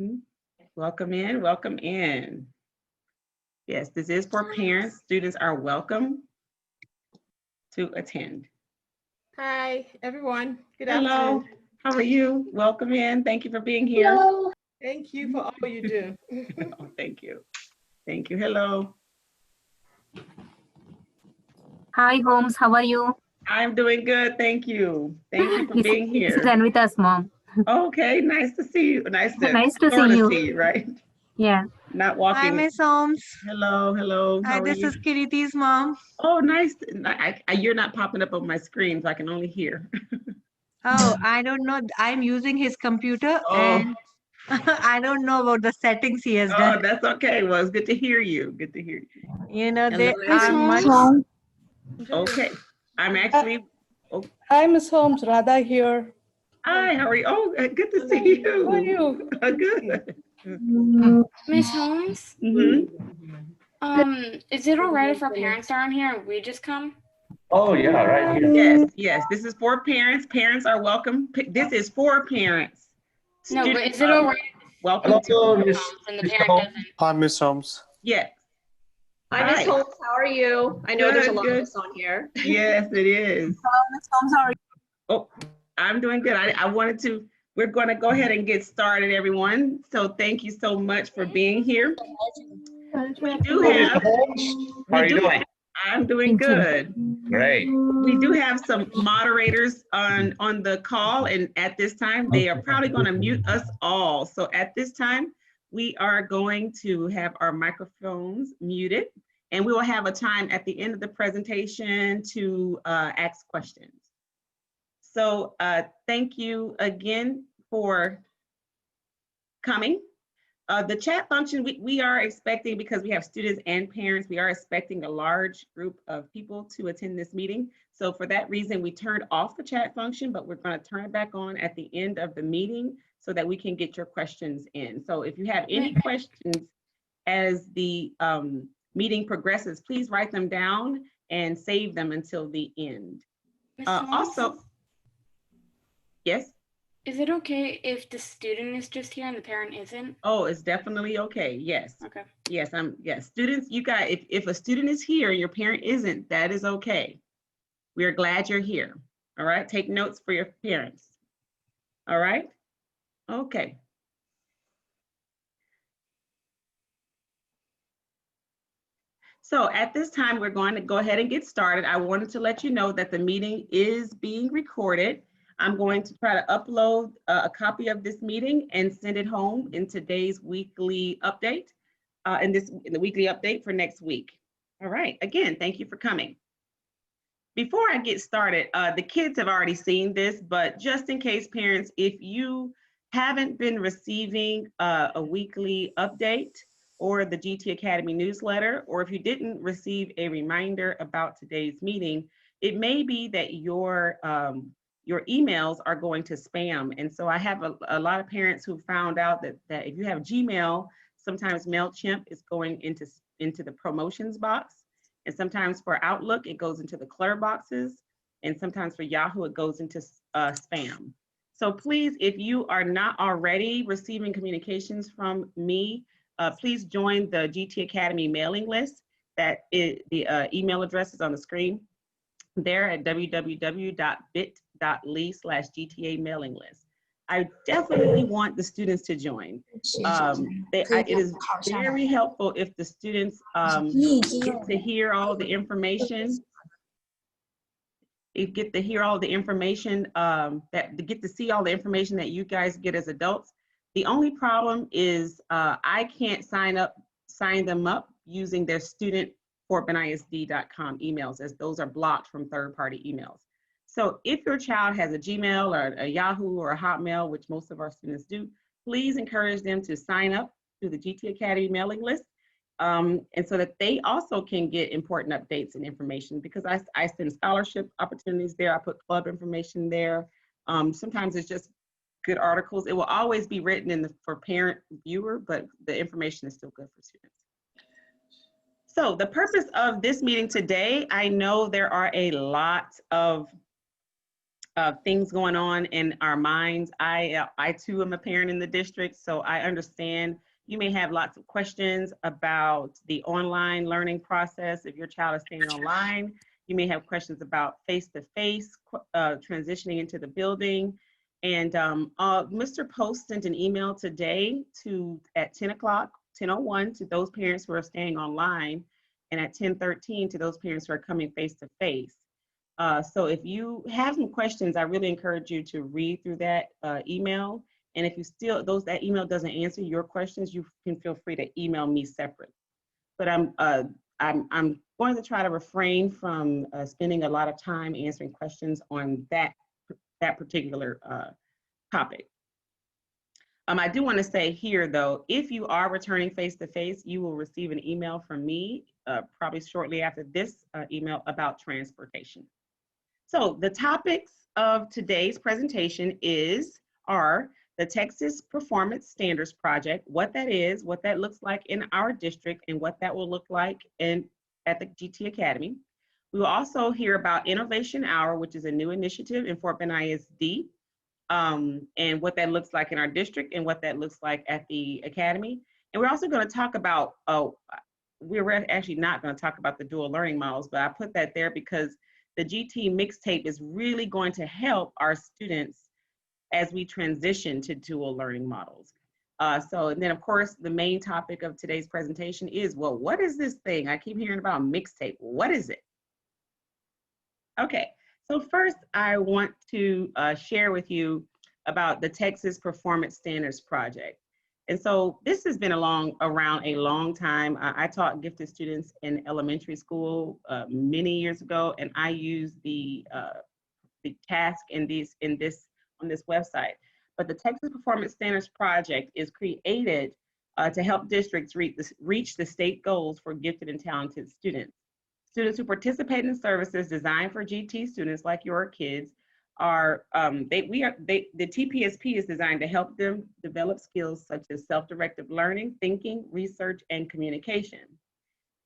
Mhm. Welcome in, welcome in. Yes, this is for parents. Students are welcome to attend. Hi, everyone. Good Hello, afternoon. how are you? Welcome in. Thank you for being here. Hello. Thank you for all you do. Oh, thank you. Thank you. Hello. Hi, Holmes. How are you? I'm doing good. Thank you. Thank you for This, being this is here. Anvita's mom. Okay, nice to see you. Nice to Nice to sort see of you. see you, right? Yeah. Not Hi, walking. Miss Holmes. Hello, hello. Hi, How are this you? is Kiriti's mom. Oh, nice. You're not popping up on my screen, so I can only hear. Oh, I don't know. I'm using his computer Oh, and I don't know about the settings he has oh, done. that's okay. Well, it's good to hear you. Good to hear you. You know, Hello, they Miss are everyone. much. Holmes. Okay. I'm actually, oh, Hi, Miss Holmes. Radha here. hi, how are you? Oh, good to see How are you. you? Good. Miss Holmes, is it all right if our parents are on here and we just come? Oh, yeah, right here. Yes, yes. This is for parents. Parents are welcome. This is for parents. No, but Students is it are all right welcome to. Hello, if Miss comes and the Mr. parent Holmes. doesn't? Hi, Miss Holmes. Yes. Hi, Miss Hi. Holmes. How are you? I know there's a Good, lot of good. us on here. Yes, it is. Miss Holmes, how are you? Oh, I'm doing good. I wanted to, we're going to go ahead and get started, everyone. So thank you so much for being here. We do Hello, Mr. have, Holmes. How are you doing? I'm doing good. Great. We do have some moderators on the call, and at this time, they are probably going to mute us all. So at this time, we are going to have our microphones muted, and we will have a time at the end of the presentation to ask questions. So thank you again for coming. The chat function, we are expecting, because we have students and parents, we are expecting a large group of people to attend this meeting. So for that reason, we turned off the chat function, but we're going to turn it back on at the end of the meeting so that we can get your questions in. So if you have any questions as the meeting progresses, please write them down and save them until the end. Miss Holmes, Yes? is it okay if the student is just here and the parent isn't? Oh, it's definitely okay. Yes. Okay. Yes, yes. Students, you got, if a student is here and your parent isn't, that is okay. We are glad you're here. All right. Take notes for your parents. All right. Okay. So at this time, we're going to go ahead and get started. I wanted to let you know that the meeting is being recorded. I'm going to try to upload a copy of this meeting and send it home in today's weekly update, in the weekly update for next week. All right, again, thank you for coming. Before I get started, the kids have already seen this, but just in case, parents, if you haven't been receiving a weekly update or the GT Academy newsletter, or if you didn't receive a reminder about today's meeting, it may be that your emails are going to spam. And so I have a lot of parents who found out that if you have Gmail, sometimes MailChimp is going into the promotions box. And sometimes for Outlook, it goes into the clear boxes. And sometimes for Yahoo, it goes into spam. So please, if you are not already receiving communications from me, please join the GT Academy mailing list. The email address is on the screen there at www.bit.ly/GTA mailing list. I definitely want the students to join. It is very helpful if the students get to hear all the information. Get to hear all the information get to see all the information that you guys get as adults. The only problem is I can't sign them up using their student.fortbendisd.com emails, as those are blocked from third-party emails. So if your child has a Gmail or a Yahoo or a Hotmail, which most of our students do, please encourage them to sign up to the GT Academy mailing list, and so that they also can get important updates and information, because I send scholarship opportunities there. I put club information there. Sometimes it's just good articles. It will always be written for parent viewer, but the information is still good for students. So the purpose of this meeting today, I know there are a lot of things going on in our minds. I too am a parent in the district, so I understand you may have lots of questions about the online learning process. If your child is staying online, you may have questions about face-to-face transitioning into the building. And Mr. Post sent an email today at 10 o'clock, 10:01 to those parents who are staying online, and at 10:13 to those parents who are coming face-to-face. So if you have some questions, I really encourage you to read through that email. And if you still, that email doesn't answer your questions, you can feel free to email me separate. But I'm going to try to refrain from spending a lot of time answering questions on that particular topic. I do want to say here, though, if you are returning face-to-face, you will receive an email from me probably shortly after this email about transportation. So the topics of today's presentation are the Texas Performance Standards Project, what that is, what that looks like in our district, and what that will look like at the GT Academy. We will also hear about Innovation Hour, which is a new initiative in Fort Bend ISD, and what that looks like in our district and what that looks like at the Academy. And we're also going to talk about, we're actually not going to talk about the dual learning models, but I put that there because the GT MixTape is really going to help our students as we transition to dual learning models. And then of course, the main topic of today's presentation is, well, what is this thing? I keep hearing about MixTape. What is it? Okay, so first I want to share with you about the Texas Performance Standards Project. And so this has been around a long time. I taught gifted students in elementary school many years ago, and I used the task on this website. But the Texas Performance Standards Project is created to help districts reach the state goals for gifted and talented students. Students who participate in services designed for GT students like your kids the TPSP is designed to help them develop skills such as self-directed learning, thinking, research, and communication.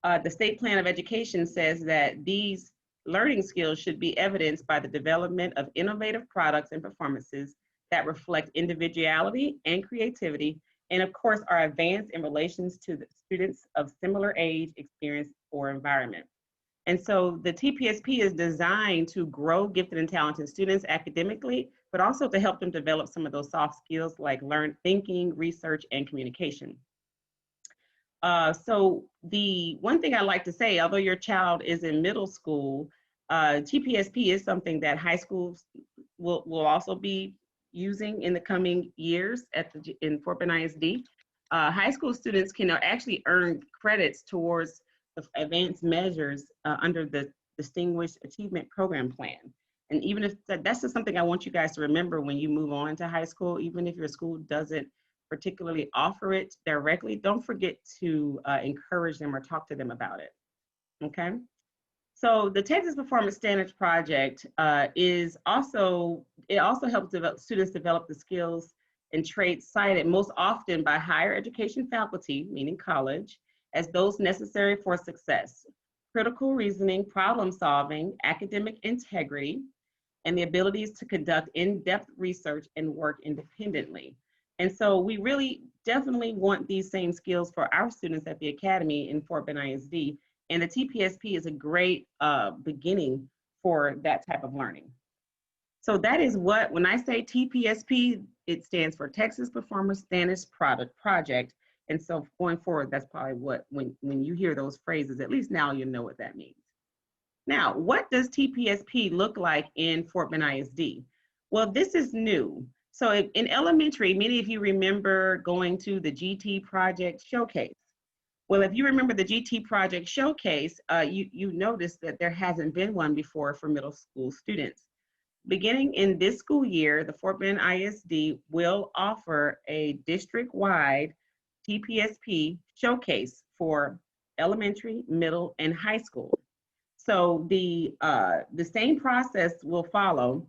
The State Plan of Education says that these learning skills should be evidenced by the development of innovative products and performances that reflect individuality and creativity, and of course are advanced in relations to the students of similar age, experience, or environment. And so the TPSP is designed to grow gifted and talented students academically, but also to help them develop some of those soft skills like thinking, research, and communication. So the one thing I like to say, although your child is in middle school, TPSP is something that high schools will also be using in the coming years in Fort Bend ISD. High school students can actually earn credits towards advanced measures under the Distinguished Achievement Program Plan. And even if that's just something I want you guys to remember when you move on to high school, even if your school doesn't particularly offer it directly, don't forget to encourage them or talk to them about it, okay? So the Texas Performance Standards Project also helps students develop the skills and traits cited most often by higher education faculty, meaning college, as those necessary for success: critical reasoning, problem solving, academic integrity, and the abilities to conduct in-depth research and work independently. And so we really definitely want these same skills for our students at the Academy in Fort Bend ISD, and the TPSP is a great beginning for that type of learning. So that is when I say TPSP, it stands for Texas Performance Standards Project. And so going forward, that's probably when you hear those phrases, at least now you know what that means. Now, what does TPSP look like in Fort Bend ISD? Well, this is new. So in elementary, many of you remember going to the GT Project Showcase. Well, if you remember the GT Project Showcase, you noticed that there hasn't been one before for middle school students. Beginning in this school year, the Fort Bend ISD will offer a district-wide TPSP showcase for elementary, middle, and high school. So the same process will follow,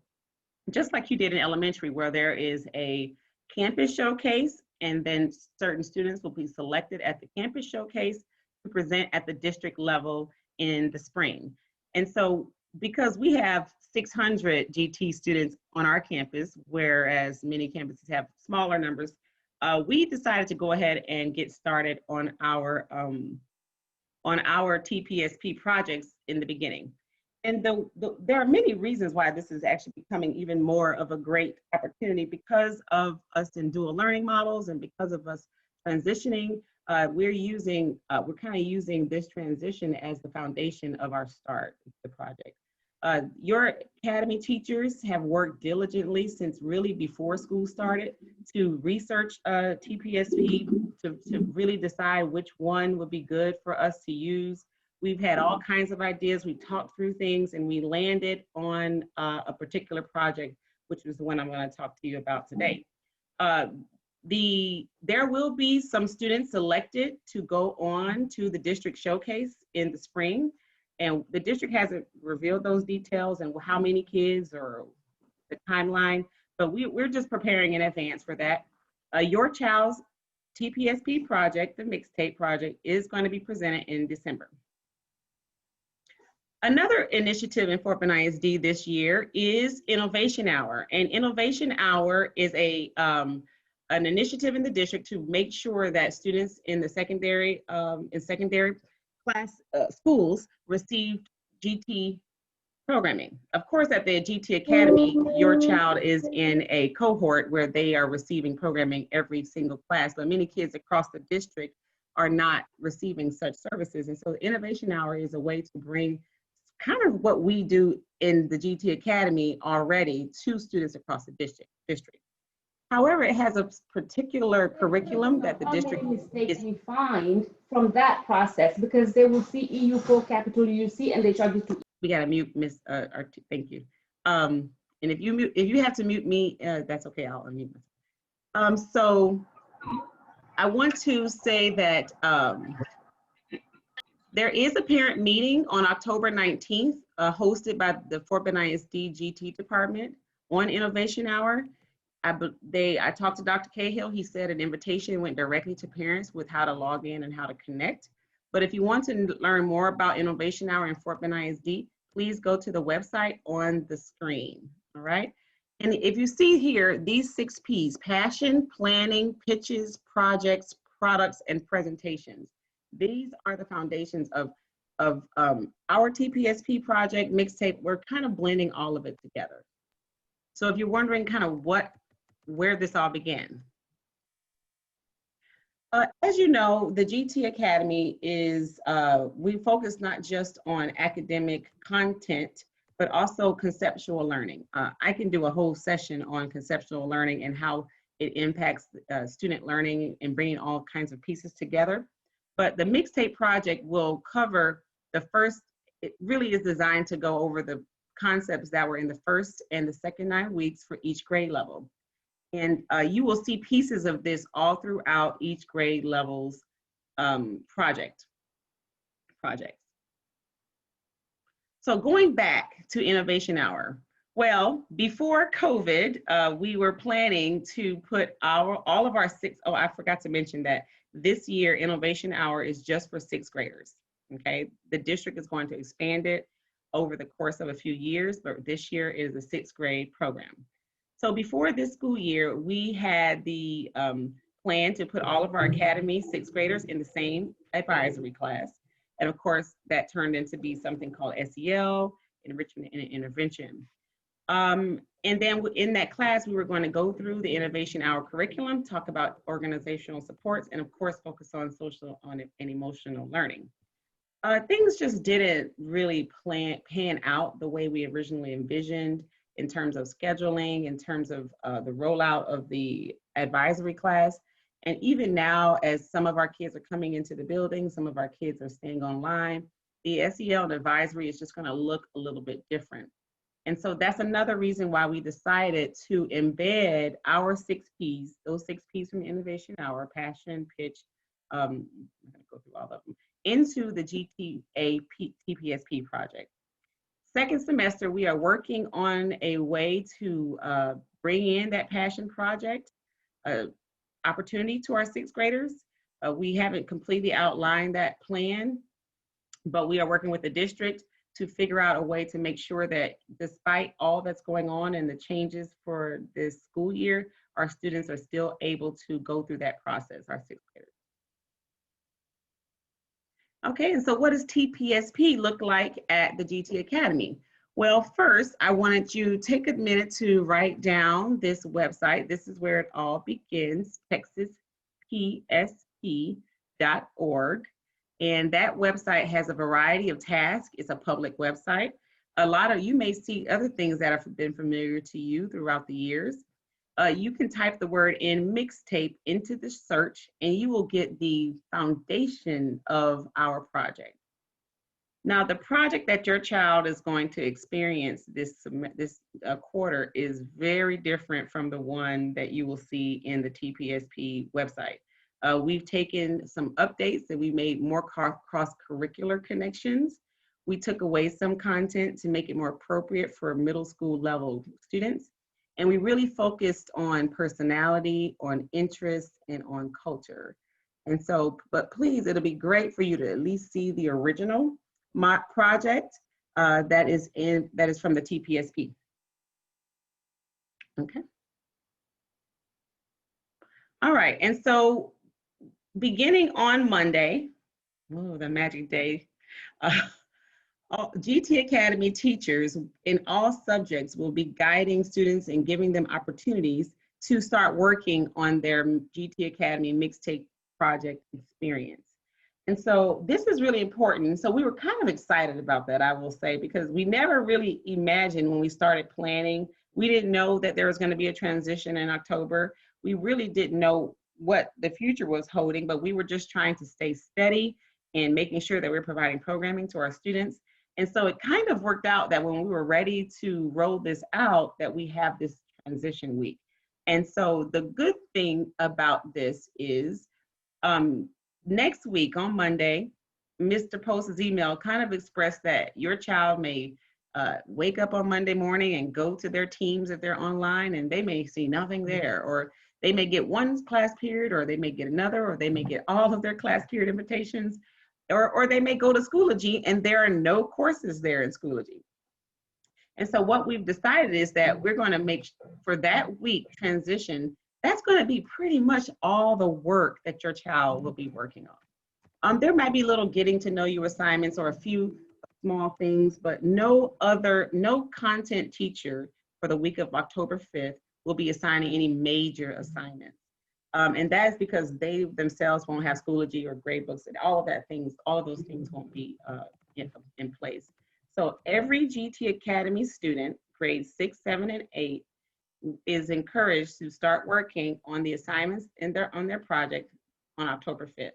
just like you did in elementary, where there is a campus showcase, and then certain students will be selected at the campus showcase to present at the district level in the spring. And so because we have 600 GT students on our campus, whereas many campuses have smaller numbers, we decided to go ahead and get started on our TPSP projects in the beginning. And there are many reasons why this is actually becoming even more of a great opportunity because of us in dual learning models and because of us transitioning. We're kind of using this transition as the foundation of our start, the project. Your academy teachers have worked diligently since really before school started to research TPSP, to really decide which one would be good for us to use. We've had all kinds of ideas. We talked through things and we landed on a particular project, which was the one I'm going to talk to you about today. There will be some students selected to go on to the district showcase in the spring. And the district hasn't revealed those details and how many kids or the timeline, but we're just preparing in advance for that. Your child's TPSP project, the MixTape project, is going to be presented in December. Another initiative in Fort Bend ISD this year is Innovation Hour. And Innovation Hour is an initiative in the district to make sure that students in the secondary class schools received GT programming. Of course, at the GT Academy, your child is in a cohort where they are receiving programming every single class, but many kids across the district are not receiving such services. And so the Innovation Hour is a way to bring kind of what we do in the GT Academy already to students across the district. However, it has a particular curriculum that the district mistakes we find from that process, because they will see EU4 capital UC and they charge you to. We got to mute Miss. Thank you. And if you have to mute me, that's okay. I'll unmute myself. So I want to say that there is a parent meeting on October 19th, hosted by the Fort Bend ISD GT department on Innovation Hour. I talked to Dr. Cahill. He said an invitation went directly to parents with how to log in and how to connect. But if you want to learn more about Innovation Hour in Fort Bend ISD, please go to the website on the screen, all right? And if you see here, these 6 Ps: passion, planning, pitches, projects, products, and presentations. These are the foundations of our TPSP project, MixTape. We're kind of blending all of it together. So if you're wondering kind of where this all began. As you know, the GT Academy is, we focus not just on academic content, but also conceptual learning. I can do a whole session on conceptual learning and how it impacts student learning and bringing all kinds of pieces together. But the MixTape project will cover it really is designed to go over the concepts that were in the first and the second 9 weeks for each grade level. And you will see pieces of this all throughout each grade level's projects. So going back to Innovation Hour, well, before COVID, we were planning to put all of our I forgot to mention that this year Innovation Hour is just for 6th graders, okay? The district is going to expand it over the course of a few years, but this year is a 6th grade program. So before this school year, we had the plan to put all of our academy 6th graders in the same advisory class. And of course, that turned into be something called SEL, enrichment and intervention. And then in that class, we were going to go through the Innovation Hour curriculum, talk about organizational supports, and of course, focus on social and emotional learning. Things just didn't really pan out the way we originally envisioned in terms of scheduling, in terms of the rollout of the advisory class. And even now, as some of our kids are coming into the building, some of our kids are staying online, the SEL and advisory is just gonna look a little bit different. And so that's another reason why we decided to embed our 6 Ps, those 6 Ps from Innovation Hour, passion, pitch, I'm gonna go through all of them, into the GTA TPSP project. Second semester, we are working on a way to bring in that passion project opportunity to our 6th graders. We haven't completely outlined that plan, but we are working with the district to figure out a way to make sure that despite all that's going on and the changes for this school year, our students are still able to go through that process, our sixth graders. Okay, and so what does TPSP look like at the GT Academy? Well, first, I wanted you to take a minute to write down this website. This is where it all begins, texaspsp.org. And that website has a variety of tasks. It's a public website. A lot of you may see other things that have been familiar to you throughout the years. You can type the word in MixTape into the search and you will get the foundation of our project. Now, the project that your child is going to experience this quarter is very different from the one that you will see in the TPSP website. We've taken some updates and we made more cross-curricular connections. We took away some content to make it more appropriate for middle school level students. And we really focused on personality, on interest, and on culture. And so, but please, it'll be great for you to at least see the original project that is from the TPSP. Okay. All right, and so beginning on Monday, oh, the magic day, GT Academy teachers in all subjects will be guiding students and giving them opportunities to start working on their GT Academy MixTape project experience. And so this is really important. So we were kind of excited about that, I will say, because we never really imagined when we started planning, we didn't know that there was going to be a transition in October. We really didn't know what the future was holding, but we were just trying to stay steady and making sure that we're providing programming to our students. And so it kind of worked out that when we were ready to roll this out, that we have this transition week. And so the good thing about this is next week on Monday, Mr. Post's email kind of expressed that your child may wake up on Monday morning and go to their teams if they're online and they may see nothing there, or they may get one class period, or they may get another, or they may get all of their class period invitations. Or they may go to Schoology and there are no courses there in Schoology. And so what we've decided is that we're going to make for that week transition, that's going to be pretty much all the work that your child will be working on. There might be little getting to know you assignments or a few small things, but no content teacher for the week of October 5th will be assigning any major assignments. And that is because they themselves won't have Schoology or grade books and all of those things won't be in place. So every GT Academy student, grades 6, 7, and 8, is encouraged to start working on the assignments on their project on October 5th,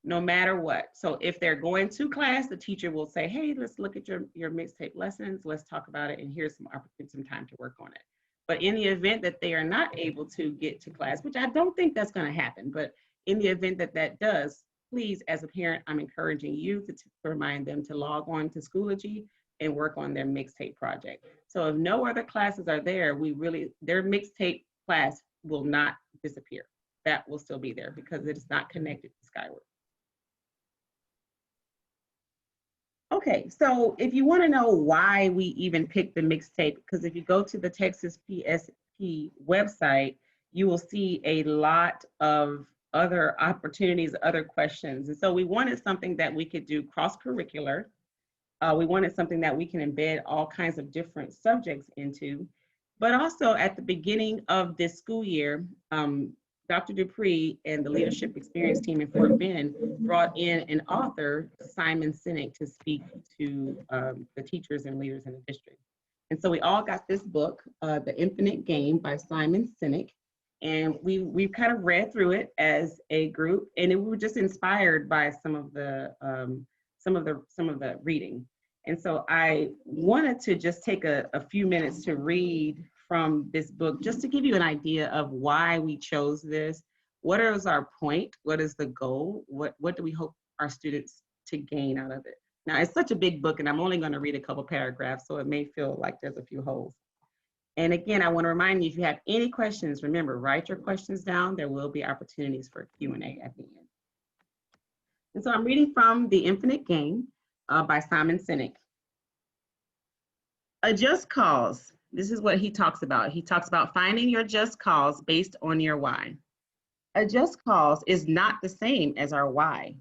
no matter what. So if they're going to class, the teacher will say, hey, let's look at your MixTape lessons, let's talk about it, and here's some time to work on it. But in the event that they are not able to get to class, which I don't think that's going to happen, but in the event that that does, please, as a parent, I'm encouraging you to remind them to log on to Schoology and work on their MixTape project. So if no other classes are there, their MixTape class will not disappear. That will still be there because it is not connected to Skyward. Okay, so if you want to know why we even picked the MixTape, because if you go to the Texas PSP website, you will see a lot of other opportunities, other questions. And so we wanted something that we could do cross-curricular. We wanted something that we can embed all kinds of different subjects into. But also at the beginning of this school year, Dr. Dupree and the Leadership Experience team in Fort Bend brought in an author, Simon Sinek, to speak to the teachers and leaders in the district. And so we all got this book, The Infinite Game by Simon Sinek, and we kind of read through it as a group, and we were just inspired by some of the reading. And so I wanted to just take a few minutes to read from this book, just to give you an idea of why we chose this. What is our point? What is the goal? What do we hope our students to gain out of it? Now, it's such a big book, and I'm only going to read a couple paragraphs, so it may feel like there's a few holes. And again, I want to remind you, if you have any questions, remember, write your questions down. There will be opportunities for Q&A at the end. And so I'm reading from The Infinite Game by Simon Sinek. A just cause. This is what he talks about. He talks about finding your just cause based on your why. A just cause is not the same as our why.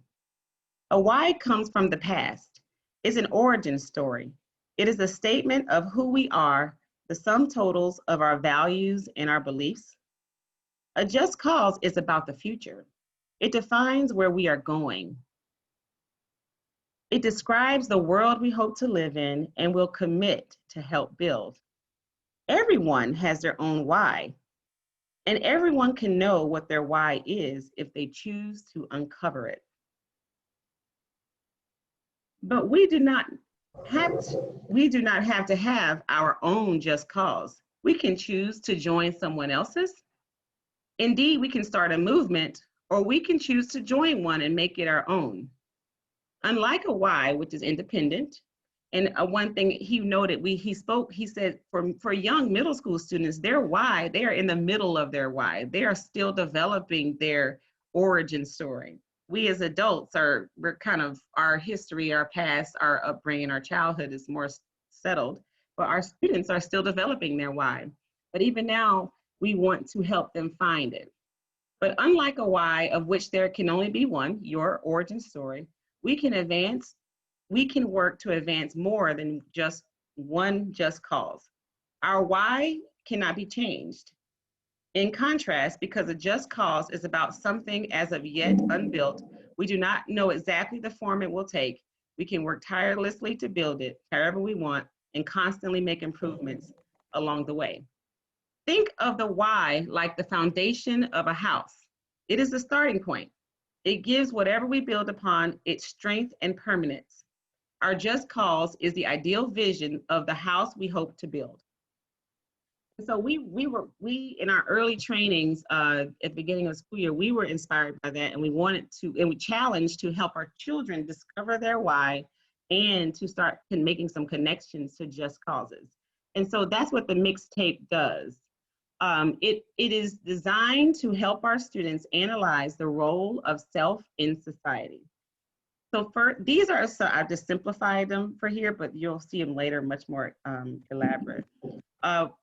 A why comes from the past. It's an origin story. It is a statement of who we are, the sum totals of our values and our beliefs. A just cause is about the future. It defines where we are going. It describes the world we hope to live in and will commit to help build. Everyone has their own why, and everyone can know what their why is if they choose to uncover it. But we do not have to have our own just cause. We can choose to join someone else's. Indeed, we can start a movement, or we can choose to join one and make it our own. Unlike a why, which is independent, and one thing he noted, he said for young middle school students, their why, they are in the middle of their why. They are still developing their origin story. We as adults we're kind of, our history, our past, our upbringing, our childhood is more settled, but our students are still developing their why. But even now, we want to help them find it. But unlike a why, of which there can only be one, your origin story, we can work to advance more than just one just cause. Our why cannot be changed. In contrast, because a just cause is about something as of yet unbuilt, we do not know exactly the form it will take. We can work tirelessly to build it however we want and constantly make improvements along the way. Think of the why like the foundation of a house. It is the starting point. It gives whatever we build upon its strength and permanence. Our just cause is the ideal vision of the house we hope to build. So we in our early trainings at the beginning of the school year, we were inspired by that, and we challenged to help our children discover their why and to start making some connections to just causes. And so that's what the MixTape does. It is designed to help our students analyze the role of self in society. So these are, so I've just simplified them for here, but you'll see them later much more elaborate.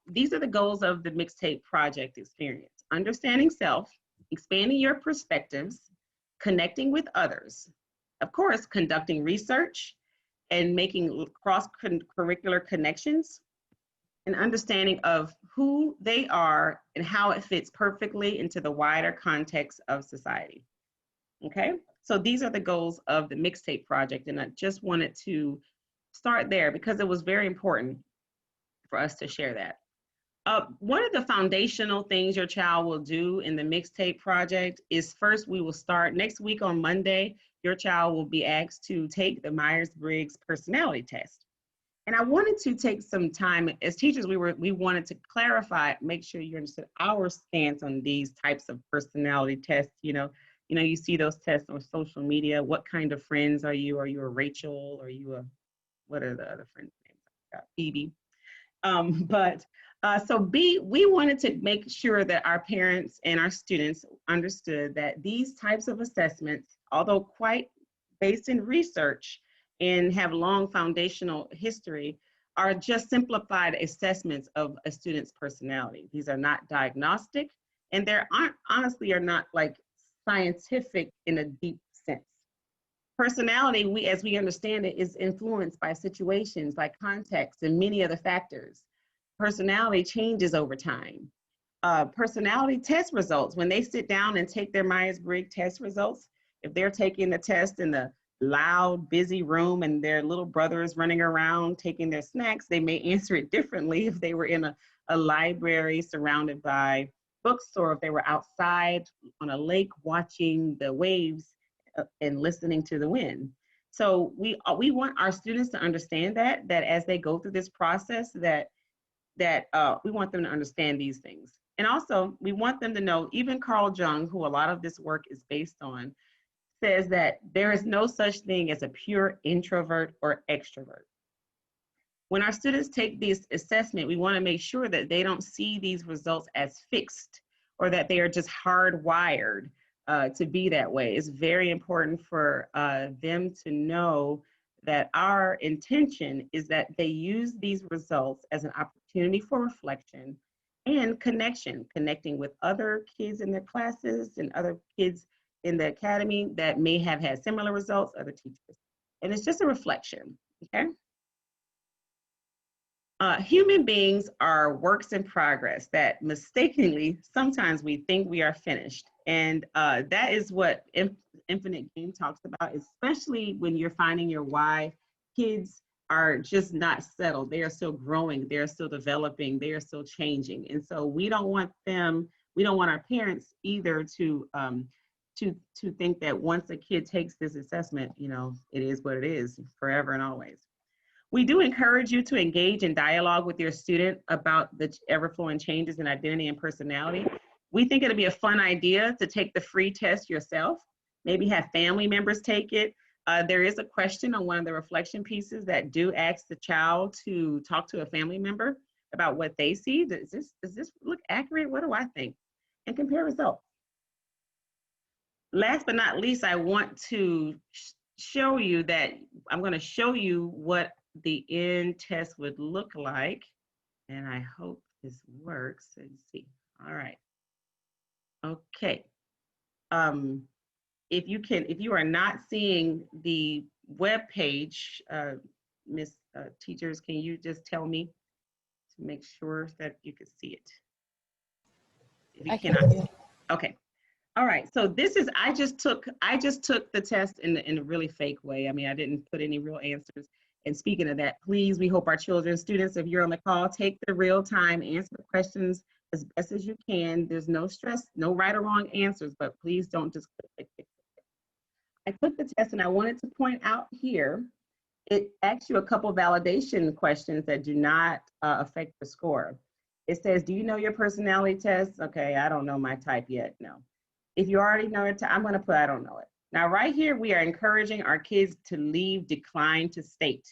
These are the goals of the MixTape project experience: understanding self, expanding your perspectives, connecting with others, of course, conducting research and making cross-curricular connections, an understanding of who they are and how it fits perfectly into the wider context of society. Okay, so these are the goals of the MixTape project, and I just wanted to start there because it was very important for us to share that. One of the foundational things your child will do in the MixTape project is first, we will start next week on Monday, your child will be asked to take the Myers-Briggs personality test. And I wanted to take some time, as teachers, we wanted to clarify, make sure you understood our stance on these types of personality tests. You see those tests on social media. What kind of friends are you? Are you a Rachel? Are you what are the other friends' names? Got Phoebe. We wanted to make sure that our parents and our students understood that these types of assessments, although quite based in research and have long foundational history, are just simplified assessments of a student's personality. These are not diagnostic, and honestly are not like scientific in a deep sense. Personality, as we understand it, is influenced by situations, like context, and many other factors. Personality changes over time. Personality test results, when they sit down and take their Myers-Briggs test results, if they're taking the test in the loud, busy room and their little brother is running around taking their snacks, they may answer it differently if they were in a library surrounded by books, or if they were outside on a lake watching the waves and listening to the wind. So we want our students to understand that as they go through this process, that we want them to understand these things. And also, we want them to know, even Carl Jung, who a lot of this work is based on, says that there is no such thing as a pure introvert or extrovert. When our students take this assessment, we want to make sure that they don't see these results as fixed or that they are just hardwired to be that way. It's very important for them to know that our intention is that they use these results as an opportunity for reflection and connection, connecting with other kids in their classes and other kids in the academy that may have had similar results, other teachers. And it's just a reflection, okay? Human beings are works in progress that mistakenly, sometimes we think we are finished. And that is what Infinite Game talks about, especially when you're finding your why. Kids are just not settled. They are still growing. They are still developing. They are still changing. And so we don't want them, we don't want our parents either to think that once a kid takes this assessment, you know, it is what it is forever and always. We do encourage you to engage in dialogue with your student about the ever-flowing changes in identity and personality. We think it'll be a fun idea to take the free test yourself, maybe have family members take it. There is a question on one of the reflection pieces that do ask the child to talk to a family member about what they see. Does this look accurate? What do I think? And compare results. Last but not least, I want to show you that I'm going to show you what the end test would look like. And I hope this works. Let's see. All right. Okay. If you are not seeing the web page, Miss Teachers, can you just tell me to make sure that you can see it? If you cannot. Okay. All right. So this is, I just took the test in a really fake way. I mean, I didn't put any real answers. And speaking of that, please, we hope our children, students, if you're on the call, take the real time, answer the questions as best as you can. There's no stress, no right or wrong answers, but please don't just click. I took the test and I wanted to point out here, it asks you a couple validation questions that do not affect the score. It says, do you know your personality test? Okay, I don't know my type yet, no. If you already know it, I'm gonna put I don't know it. Now, right here, we are encouraging our kids to leave decline to state.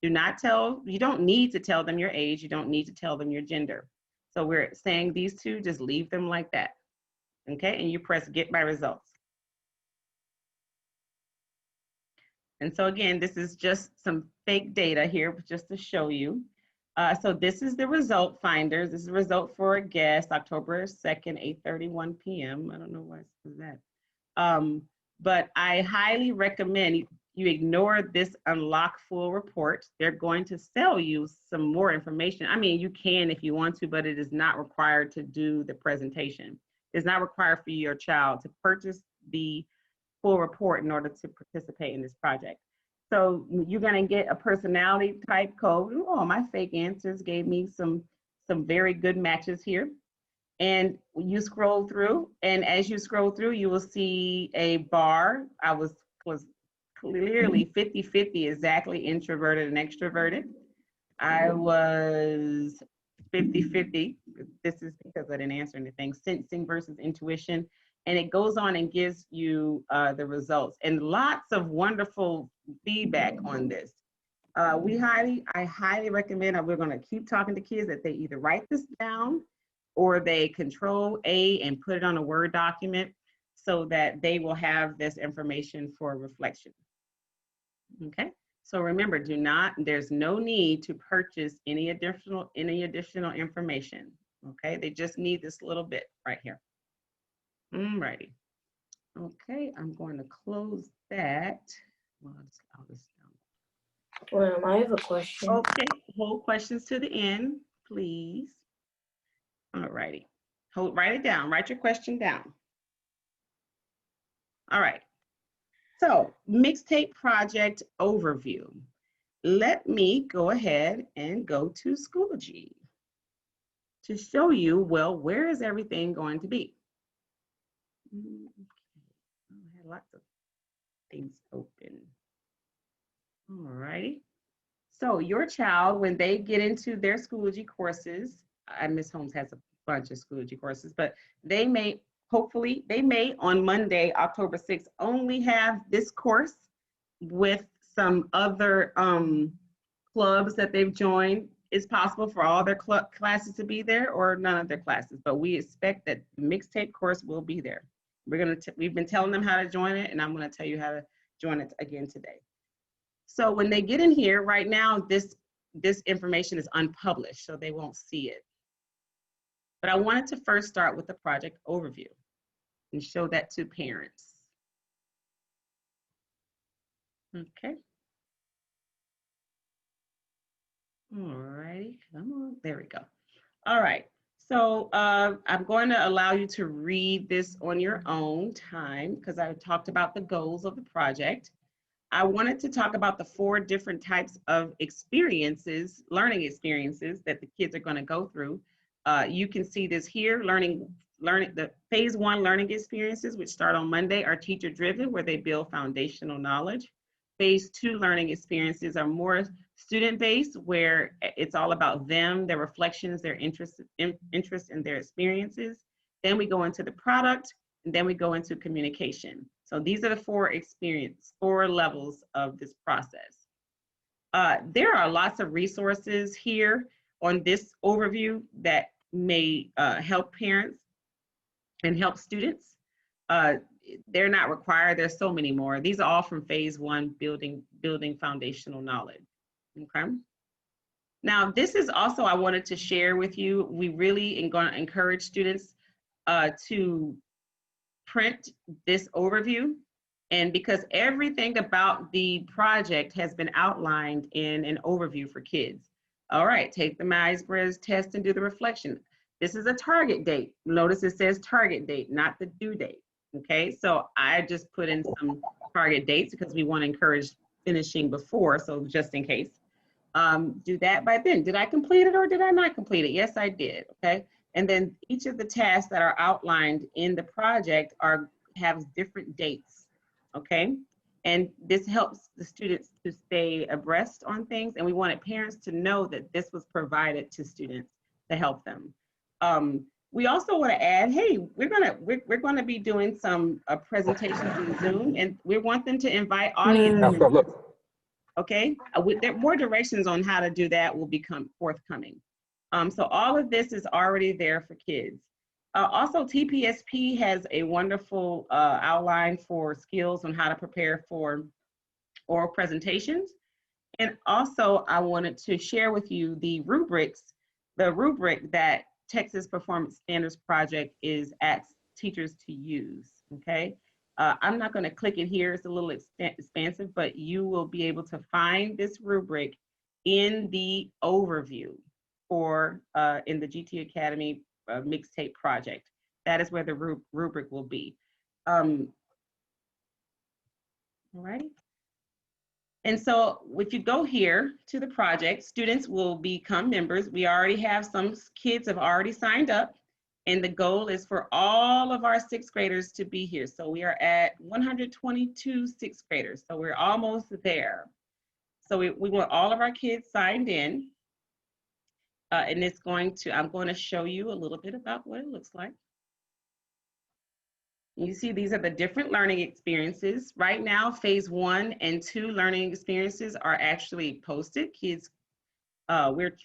You don't need to tell them your age. You don't need to tell them your gender. So we're saying these two, just leave them like that. Okay, and you press get my results. And so again, this is just some fake data here, just to show you. So this is the result finders. This is the result for a guest, October 2nd, 8:31 p.m. I don't know why it says that. But I highly recommend you ignore this unlock full report. They're going to sell you some more information. I mean, you can if you want to, but it is not required to do the presentation. It's not required for your child to purchase the full report in order to participate in this project. So you're gonna get a personality type code. Oh, my fake answers gave me some very good matches here. And you scroll through, and as you scroll through, you will see a bar. I was clearly 50-50 exactly introverted and extroverted. I was 50-50. This is because I didn't answer anything. Sensing versus intuition. And it goes on and gives you the results and lots of wonderful feedback on this. I highly recommend, we're gonna keep talking to kids that they either write this down or they Control A and put it on a Word document so that they will have this information for reflection. Okay, so remember, there's no need to purchase any additional information. Okay, they just need this little bit right here. Alrighty. Okay, I'm going to close that. Well, I'll just I have a question. Okay, hold questions to the end, please. Alrighty. Write it down. Write your question down. All right. So, MixTape project overview. Let me go ahead and go to Schoology to show you, well, where is everything going to be? Okay. I had lots of things open. All righty. So your child, when they get into their Schoology courses, Ms. Holmes has a bunch of Schoology courses, but they may, hopefully, on Monday, October 6th, only have this course with some other clubs that they've joined. It's possible for all their classes to be there or none of their classes, but we expect that the MixTape course will be there. We've been telling them how to join it, and I'm going to tell you how to join it again today. So when they get in here, right now, this information is unpublished, so they won't see it. But I wanted to first start with the project overview and show that to parents. Okay. All righty, come on, there we go. All right, so I'm going to allow you to read this on your own time because I talked about the goals of the project. I wanted to talk about the 4 different types of experiences, learning experiences that the kids are going to go through. You can see this here, the phase 1 learning experiences, which start on Monday, are teacher driven, where they build foundational knowledge. Phase 2 learning experiences are more student-based, where it's all about them, their reflections, their interest in their experiences. Then we go into the product, and then we go into communication. So these are the 4 levels of this process. There are lots of resources here on this overview that may help parents and help students. They're not required. There's so many more. These are all from phase 1, building foundational knowledge. Okay. Now, this is also, I wanted to share with you, we really are going to encourage students to print this overview. And because everything about the project has been outlined in an overview for kids. All right, take the Myers-Briggs test and do the reflection. This is a target date. Notice it says target date, not the due date. Okay, so I just put in some target dates because we want to encourage finishing before, so just in case. Do that by then. Did I complete it or did I not complete it? Yes, I did. Okay, and then each of the tasks that are outlined in the project have different dates. Okay, and this helps the students to stay abreast on things, and we wanted parents to know that this was provided to students to help them. We also want to add, hey, we're gonna be doing some presentations in Zoom, and we want them to invite audience. Okay, there more directions on how to do that will become forthcoming. So all of this is already there for kids. Also, TPSP has a wonderful outline for skills on how to prepare for oral presentations. And also, I wanted to share with you the rubric that Texas Performance Standards Project asks teachers to use, okay? I'm not gonna click it here, it's a little expansive, but you will be able to find this rubric in the overview for in the GT Academy MixTape project. That is where the rubric will be. All right. And so if you go here to the project, students will become members. We already have some kids have already signed up, and the goal is for all of our 6th graders to be here. So we are at 122 6th graders. So we're almost there. So we want all of our kids signed in. And I'm going to show you a little bit about what it looks like. You see, these are the different learning experiences. Right now, phase 1 and 2 learning experiences are actually posted. Kids,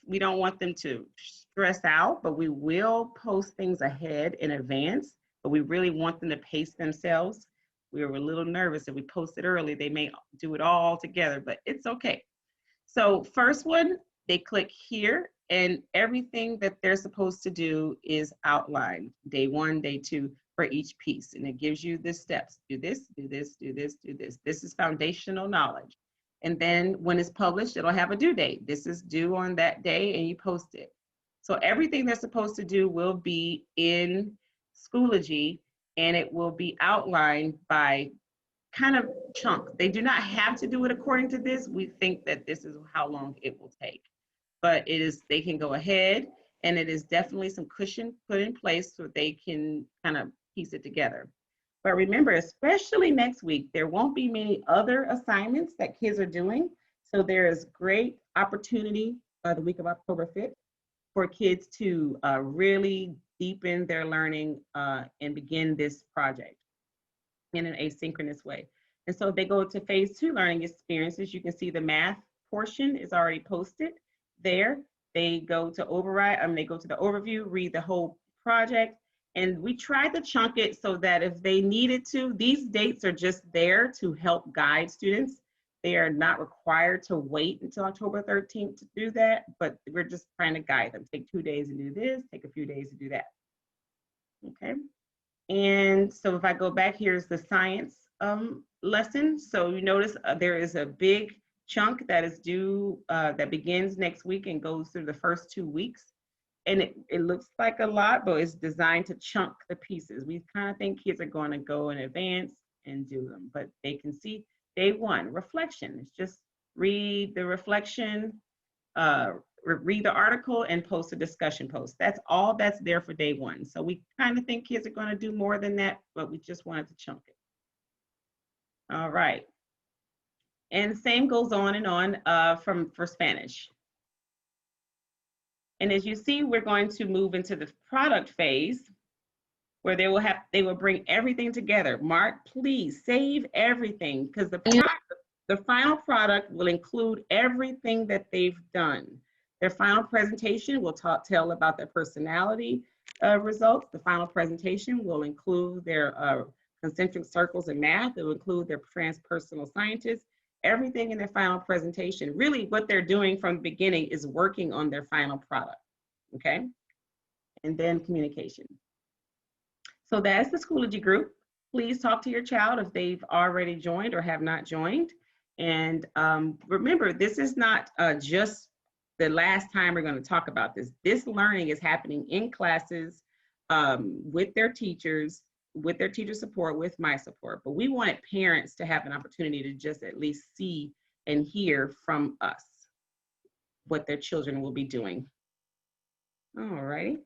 we don't want them to stress out, but we will post things ahead in advance, but we really want them to pace themselves. We were a little nervous if we posted early, they may do it all together, but it's okay. So first one, they click here and everything that they're supposed to do is outlined. Day 1, day 2 for each piece. And it gives you the steps. Do this, do this, do this, do this. This is foundational knowledge. And then when it's published, it'll have a due date. This is due on that day and you post it. So everything they're supposed to do will be in Schoology and it will be outlined by kind of chunk. They do not have to do it according to this. We think that this is how long it will take. But they can go ahead and it is definitely some cushion put in place so they can kind of piece it together. But remember, especially next week, there won't be many other assignments that kids are doing. So there is great opportunity the week of October 5th for kids to really deepen their learning and begin this project in an asynchronous way. And so they go to phase 2 learning experiences. You can see the math portion is already posted there. They go to they go to the overview, read the whole project. And we tried to chunk it so that if they needed to, these dates are just there to help guide students. They are not required to wait until October 13th to do that, but we're just trying to guide them. Take 2 days and do this, take a few days to do that. Okay. And so if I go back, here's the science lesson. So you notice there is a big chunk that is due, that begins next week and goes through the first 2 weeks. And it looks like a lot, but it's designed to chunk the pieces. We kind of think kids are going to go in advance and do them, but they can see day one, reflection. It's just read the reflection, read the article and post a discussion post. That's all that's there for day one. So we kind of think kids are going to do more than that, but we just wanted to chunk it. All right. And same goes on and on for Spanish. And as you see, we're going to move into the product phase where they will bring everything together. Mark, please save everything because the final product will include everything that they've done. Their final presentation will tell about their personality results. The final presentation will include their concentric circles in math. It will include their transpersonal scientists. Everything in their final presentation, really what they're doing from the beginning is working on their final product, okay? And then communication. So that's the Schoology group. Please talk to your child if they've already joined or have not joined. And remember, this is not just the last time we're going to talk about this. This learning is happening in classes with their teachers, with their teacher support, with my support. But we wanted parents to have an opportunity to just at least see and hear from us what their children will be doing. All righty.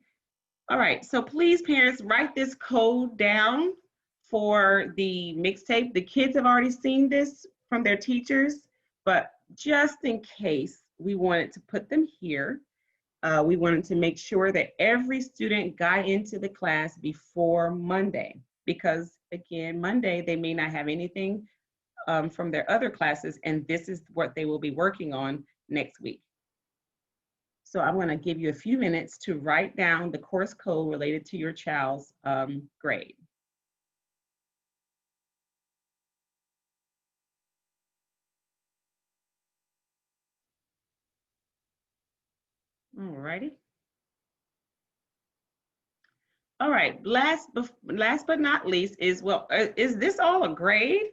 All right, so please parents, write this code down for the MixTape. The kids have already seen this from their teachers, but just in case, we wanted to put them here. We wanted to make sure that every student got into the class before Monday, because again, Monday, they may not have anything from their other classes, and this is what they will be working on next week. So I'm gonna give you a few minutes to write down the course code related to your child's grade. All righty. All right, last but not least is, well, is this all a grade?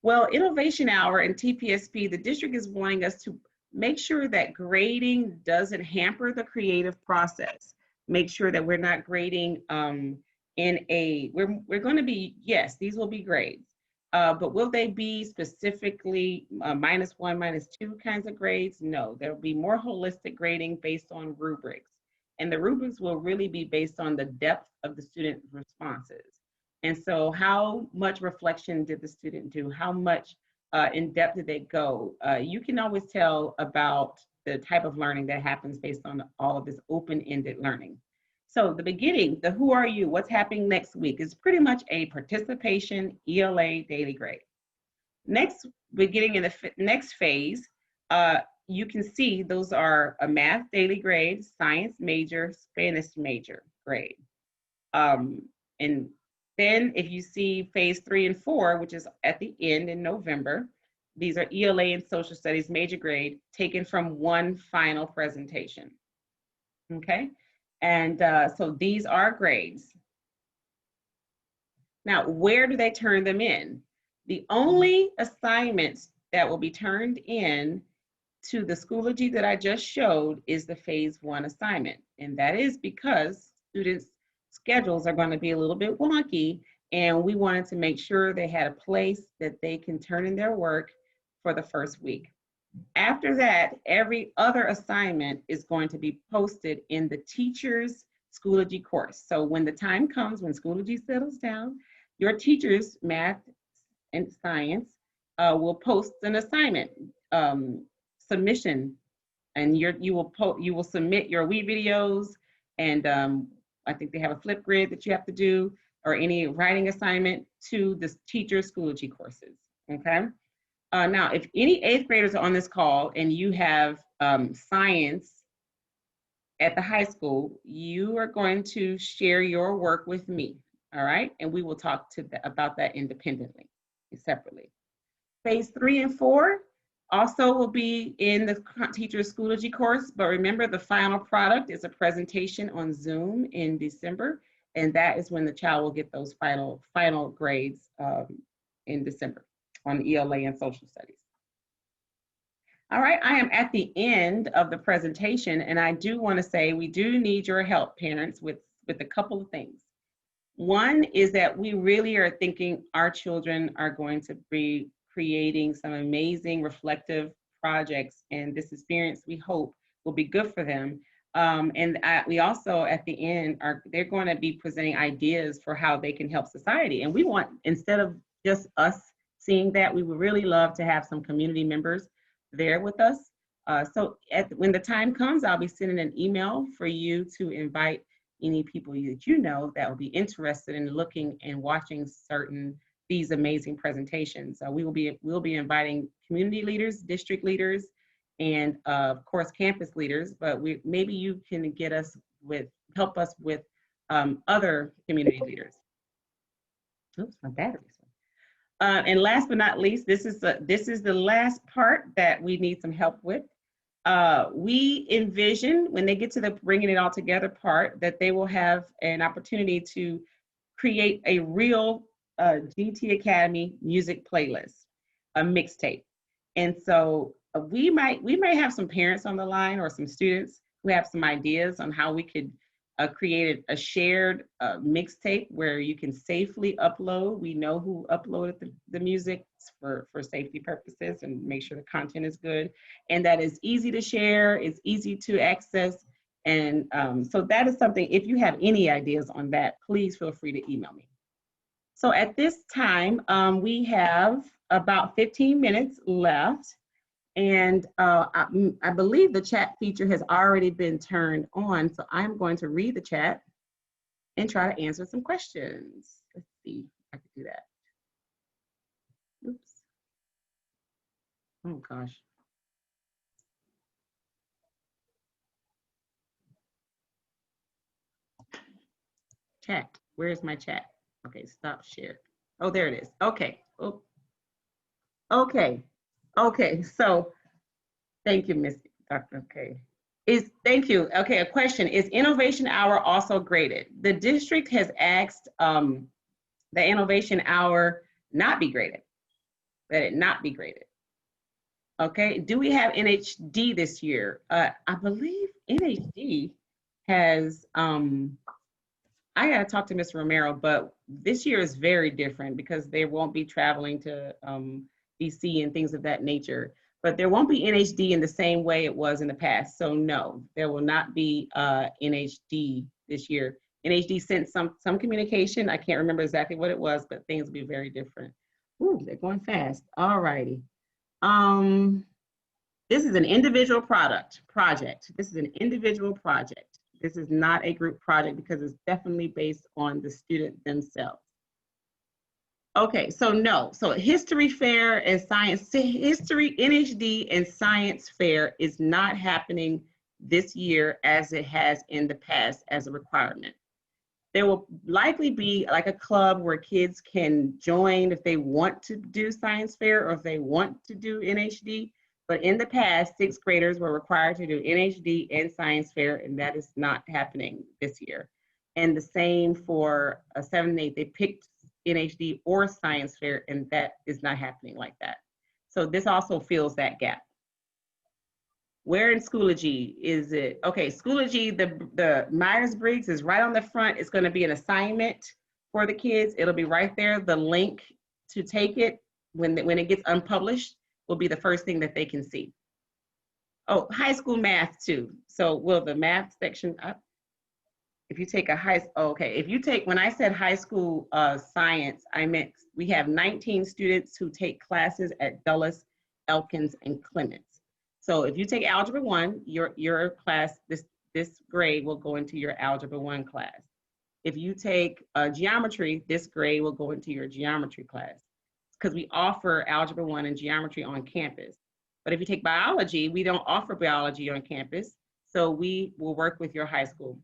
Well, Innovation Hour and TPSP, the district is wanting us to make sure that grading doesn't hamper the creative process. Make sure that we're not grading we're going to be, yes, these will be grades, but will they be specifically -1, -2 kinds of grades? No, there will be more holistic grading based on rubrics. And the rubrics will really be based on the depth of the student responses. And so how much reflection did the student do? How much in depth did they go? You can always tell about the type of learning that happens based on all of this open-ended learning. So the beginning, the who are you, what's happening next week is pretty much a participation ELA daily grade. Next, beginning in the next phase, you can see those are a math daily grade, science major, Spanish major grade. And then if you see phase 3 and 4, which is at the end in November, these are ELA and social studies major grade taken from one final presentation. Okay, and so these are grades. Now, where do they turn them in? The only assignments that will be turned in to the Schoology that I just showed is the phase 1 assignment. And that is because students' schedules are going to be a little bit wonky, and we wanted to make sure they had a place that they can turn in their work for the first week. After that, every other assignment is going to be posted in the teacher's Schoology course. So when the time comes, when Schoology settles down, your teacher's math and science will post an assignment submission, and you will submit your WE videos, and I think they have a flip grid that you have to do, or any writing assignment to the teacher's Schoology courses, okay? Now, if any 8th graders are on this call and you have science at the high school, you are going to share your work with me, all right? And we will talk about that independently, separately. Phase 3 and 4, Also will be in the teacher's Schoology course, but remember the final product is a presentation on Zoom in December, and that is when the child will get those final grades in December on ELA and social studies. All right, I am at the end of the presentation, and I do want to say we do need your help, parents, with a couple of things. One is that we really are thinking our children are going to be creating some amazing reflective projects, and this experience we hope will be good for them. We also at the end they're going to be presenting ideas for how they can help society. And we want, instead of just us seeing that, we would really love to have some community members there with us. So when the time comes, I'll be sending an email for you to invite any people that you know that will be interested in looking and watching these amazing presentations. We'll be inviting community leaders, district leaders, and of course campus leaders. But maybe you can help us with other community leaders. Oops, my battery's. And last but not least, this is the last part that we need some help with. We envision when they get to the bringing it all together part that they will have an opportunity to create a real GT Academy music playlist, a mixtape. And so we might have some parents on the line or some students who have some ideas on how we could create a shared mixtape where you can safely upload. We know who uploaded the music for safety purposes and make sure the content is good, and that is easy to share, it's easy to access. And so that is something, if you have any ideas on that, please feel free to email me. So at this time, we have about 15 minutes left. And I believe the chat feature has already been turned on. So I'm going to read the chat and try to answer some questions. Let's see if I can do that. Oops. Oh gosh. Chat, where's my chat? Okay, stop share. Oh, there it is. Okay. Oh. Okay, so thank you, Miss Dr. Okay. Thank you. Okay, a question. Is Innovation Hour also graded? The district has asked the Innovation Hour not be graded, that it not be graded. Okay, do we have NHD this year? I believe NHD has, I gotta talk to Mr. Romero, but this year is very different because they won't be traveling to DC and things of that nature. But there won't be NHD in the same way it was in the past. So no, there will not be NHD this year. NHD sent some communication. I can't remember exactly what it was, but things will be very different. Ooh, they're going fast. All righty. This is an individual project. This is an individual project. This is not a group project because it's definitely based on the student themselves. Okay, so no, so history fair and science, history, NHD and science fair is not happening this year as it has in the past as a requirement. There will likely be like a club where kids can join if they want to do science fair or if they want to do NHD. But in the past, 6th graders were required to do NHD and science fair, and that is not happening this year. And the same for 7th and 8th, they picked NHD or science fair, and that is not happening like that. So this also fills that gap. Where in Schoology is it? Okay, Schoology, the Myers-Briggs is right on the front. It's gonna be an assignment for the kids. It'll be right there. The link to take it when it gets unpublished will be the first thing that they can see. Oh, high school math too. So will the math section up? If you take if you take, when I said high school science, I meant we have 19 students who take classes at Dulles, Elkins, and Clements. So if you take Algebra 1, your class, this grade will go into your Algebra 1 class. If you take geometry, this grade will go into your geometry class because we offer Algebra 1 and geometry on campus. But if you take biology, we don't offer biology on campus, so we will work with your high school.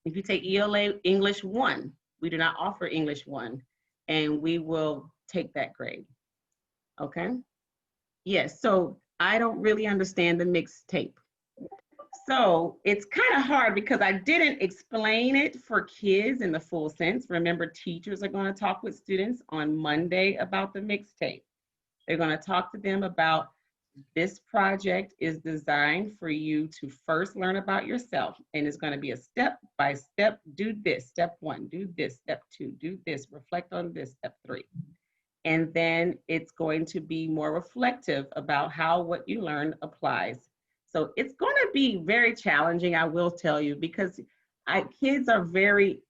If you take ELA English 1, we do not offer English 1, and we will take that grade, okay? Yes, so I don't really understand the MixTape. So it's kind of hard because I didn't explain it for kids in the full sense. Remember, teachers are going to talk with students on Monday about the MixTape. They're going to talk to them about this project is designed for you to first learn about yourself, and it's going to be a step by step, do this, step 1, do this, step 2, do this, reflect on this, step 3. And then it's going to be more reflective about how what you learn applies. So it's going to be very challenging, I will tell you, because kids are very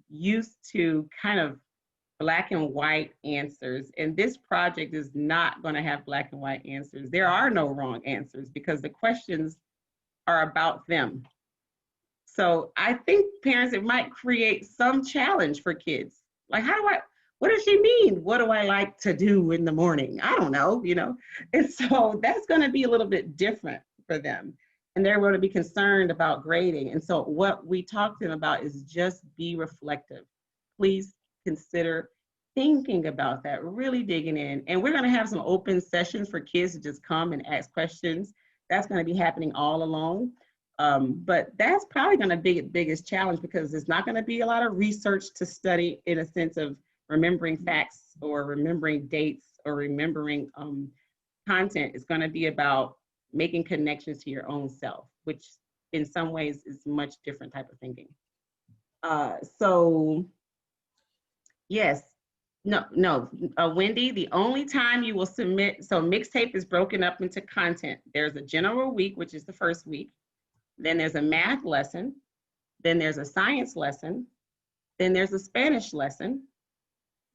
used to kind of black and white answers. And this project is not going to have black and white answers. There are no wrong answers because the questions are about them. So I think parents, it might create some challenge for kids. Like, what does she mean? What do I like to do in the morning? I don't know, you know? And so that's going to be a little bit different for them. And they're going to be concerned about grading. And so what we talk to them about is just be reflective. Please consider thinking about that, really digging in. And we're going to have some open sessions for kids to just come and ask questions. That's going to be happening all along. But that's probably going to be the biggest challenge because there's not going to be a lot of research to study in a sense of remembering facts or remembering dates or remembering content. It's going to be about making connections to your own self, which in some ways is much different type of thinking. So yes, Wendy, the only time you will submit, so MixTape is broken up into content. There's a general week, which is the first week. Then there's a math lesson. Then there's a science lesson. Then there's a Spanish lesson.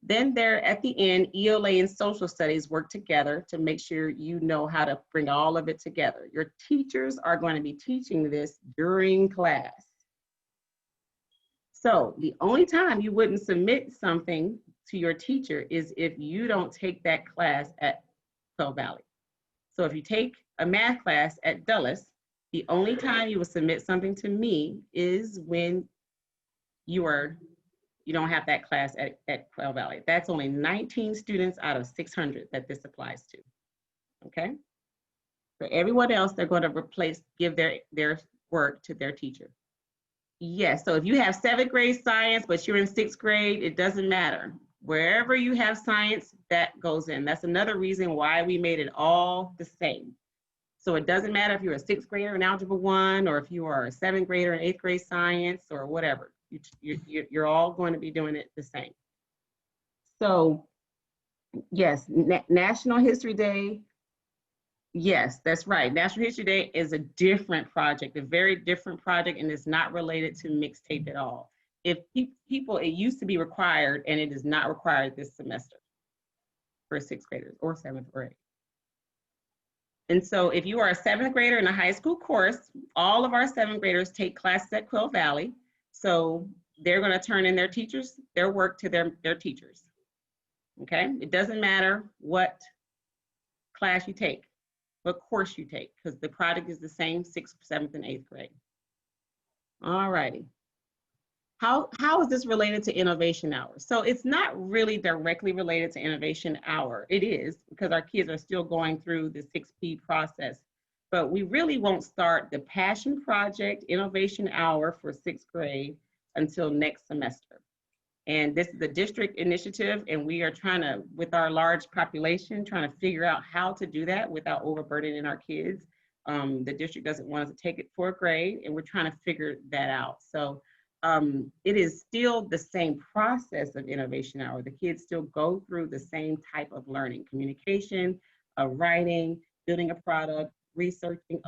Then there at the end, ELA and social studies work together to make sure you know how to bring all of it together. Your teachers are going to be teaching this during class. So the only time you wouldn't submit something to your teacher is if you don't take that class at Quail Valley. So if you take a math class at Dulles, the only time you will submit something to me is when you don't have that class at Quail Valley. That's only 19 students out of 600 that this applies to, okay? For everyone else, they're going to give their work to their teacher. Yes, so if you have 7th grade science, but you're in 6th grade, it doesn't matter. Wherever you have science, that goes in. That's another reason why we made it all the same. So it doesn't matter if you're a 6th grader in Algebra 1, or if you are a 7th grader in 8th grade science, or whatever. You're all going to be doing it the same. So yes, National History Day. Yes, that's right. National History Day is a different project, a very different project, and it's not related to MixTape at all. If people, it used to be required, and it is not required this semester for 6th graders or 7th grade. And so if you are a 7th grader in a high school course, all of our 7th graders take classes at Quail Valley. So they're going to turn in their work to their teachers. Okay, it doesn't matter what class you take, what course you take, because the product is the same 6th, 7th, and 8th grade. All righty. How is this related to Innovation Hour? So it's not really directly related to Innovation Hour. It is, because our kids are still going through the 6P process. But we really won't start the Passion Project Innovation Hour for 6th grade until next semester. And this is a district initiative, and we are trying to, with our large population, trying to figure out how to do that without overburdening our kids. The district doesn't want us to take it 4th grade, and we're trying to figure that out. So it is still the same process of Innovation Hour. The kids still go through the same type of learning: communication, writing, building a product, researching.